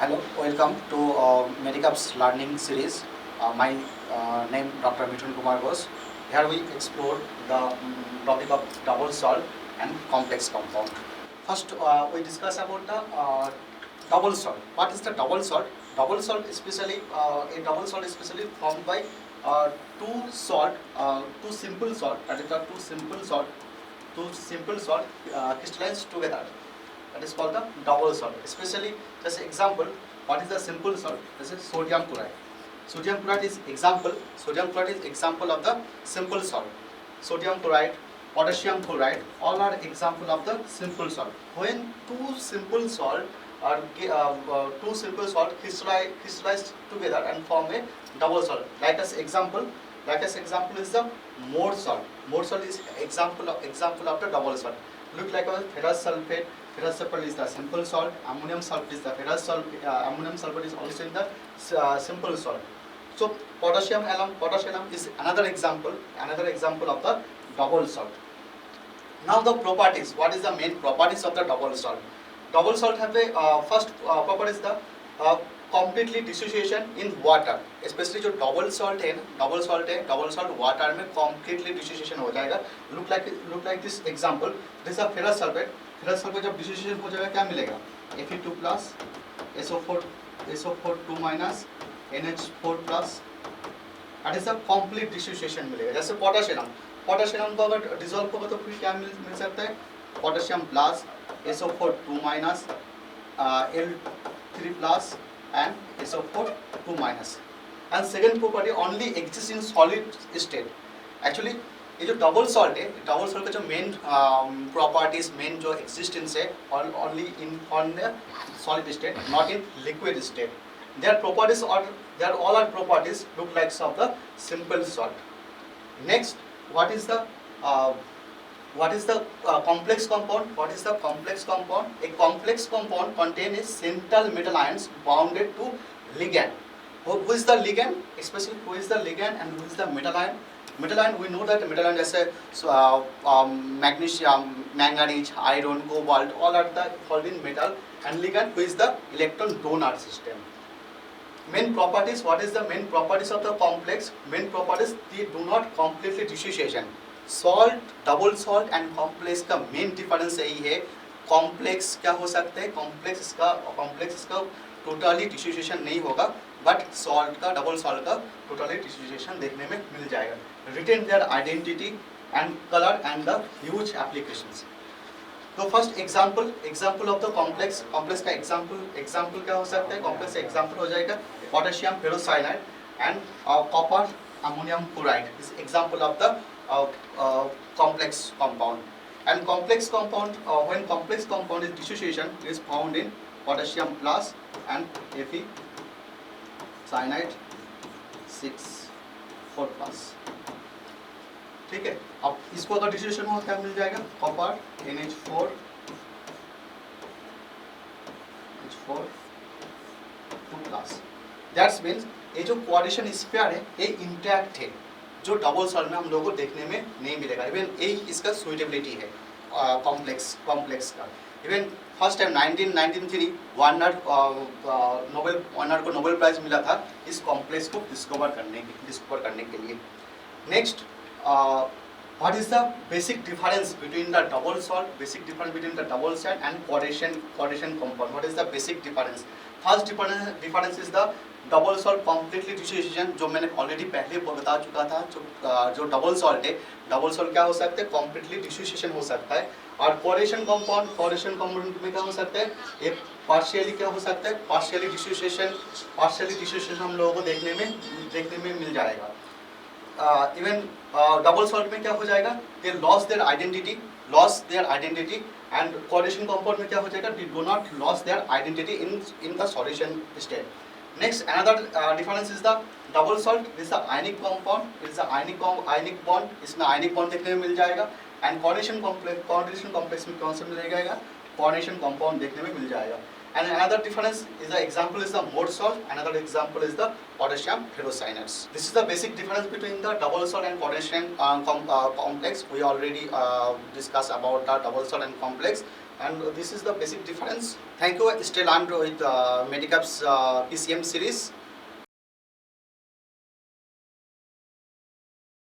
Hello, welcome to Medicaps Learning Series. My name Dr. Mithun Kumar Ghosh. Here we explore the topic of double salt and complex compound. First, we discuss about the double salt. What is the double salt? Double salt, especially a double salt, especially formed by two simple salt. That is the two simple salt crystallized together. That is called the double salt. Especially, just example, what is the simple salt? This is sodium chloride. Sodium chloride is example. Sodium chloride is example of the simple salt. Sodium chloride, potassium chloride, all are example of the simple salt. When two simple salt crystallized together and form a double salt. Like as example is the more salt. More salt is example of the double salt. Look like a ferrous sulfate. Ferrous sulfate is the simple salt. Ammonium sulfate is the ferrous sulfate. Ammonium sulfate is also in the simple salt. So potassium alum is another example of the double salt. Now the properties. What is the main properties of the double salt? Double salt have a first property is the completely dissociation in water. Especially जो double salt water में completely dissociation हो जाएगा. Look like this example. This is a ferrous sulfate. Ferrous sulfate जब dissociation हो जाएगा क्या मिलेगा? Fe2 plus SO4 2 minus NH4 plus. That is a complete dissociation मिलेगा. जैसे पोटेशियम को अगर डिसॉल्व होगा तो फिर क्या मिल सकता है? Potassium plus SO4 2 minus L3 plus and SO4 2 minus. And second property only exists in solid state. Actually ये जो डबल सॉल्ट का जो मेन प्रॉपर्टीज मेन जो एक्सिस्टेंस है only in on the solid state, not in liquid state. Their properties are all are properties look like of the simple salt. Next, what is the complex compound? What is the complex compound? A complex compound contains central metal ions bounded to ligand. Who is the ligand? Especially who is the ligand and who is the metal ion? Metal ion, we know that metal ion is magnesium, manganese, iron, cobalt, all are the found in metal. And ligand, who is the electron donor system. Main properties, what is the main properties of the complex? Main properties, they do not completely dissociation. Salt double salt and complex का main difference यही है. Complex क्या हो सकता है? Complex का totally dissociation नहीं होगा, बट सॉल्ट का डबल सॉल्ट का टोटली डिसोसिएशन देखने में मिल जाएगा. Retain their identity and colour and the huge applications. तो first example of the complex का एग्जांपल क्या हो सकता है? कॉम्प्लेक्स का एग्जांपल हो जाएगा potassium ferrocyanide and copper ammonium chloride is example of the complex compound. And complex compound, when complex compound is dissociation, is found in potassium plus and Fe cyanide 6 4 plus. ठीक है. अब इसको अगर dissociation हो क्या मिल जाएगा? Copper NH4 2 plus. That means ये जो कोऑर्डिनेशन स्पेयर है ये इंटैक्ट है, जो डबल सॉल्ट में हम लोगों को देखने में नहीं मिलेगा. इवन यही इसका सुइटेबिलिटी है कॉम्प्लेक्स का. इवन फर्स्ट टाइम 1993 वार्नर को नोबेल प्राइज मिला था इस कॉम्प्लेक्स को डिस्कवर करने के लिए. Next, what is the basic difference between the double salt and coordination compound? What is the basic difference? First difference is the double salt completely dissociation, जो मैंने ऑलरेडी पहले बता चुका था. जो डबल सॉल्ट क्या हो सकता है? कॉम्प्लीटली डिसोसिएशन हो सकता है. और कोऑर्डिनेशन कंपाउंड में क्या हो सकता है? ये पार्शियली क्या हो सकता है? पार्शियली डिसोसिएशन हम लोगों को देखने में मिल जाएगा. इवन डबल सॉल्ट में क्या हो जाएगा? They loss their identity and coordination compound में क्या हो जाएगा? They do not loss their identity in the solution state. Next, another difference is the double salt. This is the ionic compound. It is the ionic bond. इसमें ionic bond देखने में मिल जाएगा. And coordination complex में कौन सा मिलेगा? Coordination compound देखने में मिल जाएगा. And another difference is the example is the more salt. Another example is the potassium ferrocyanide. This is the basic difference between the double salt and coordination complex. We already discussed about the double salt and complex. and this is the basic difference. Thank you. Stay learned with Medicaps PCM series.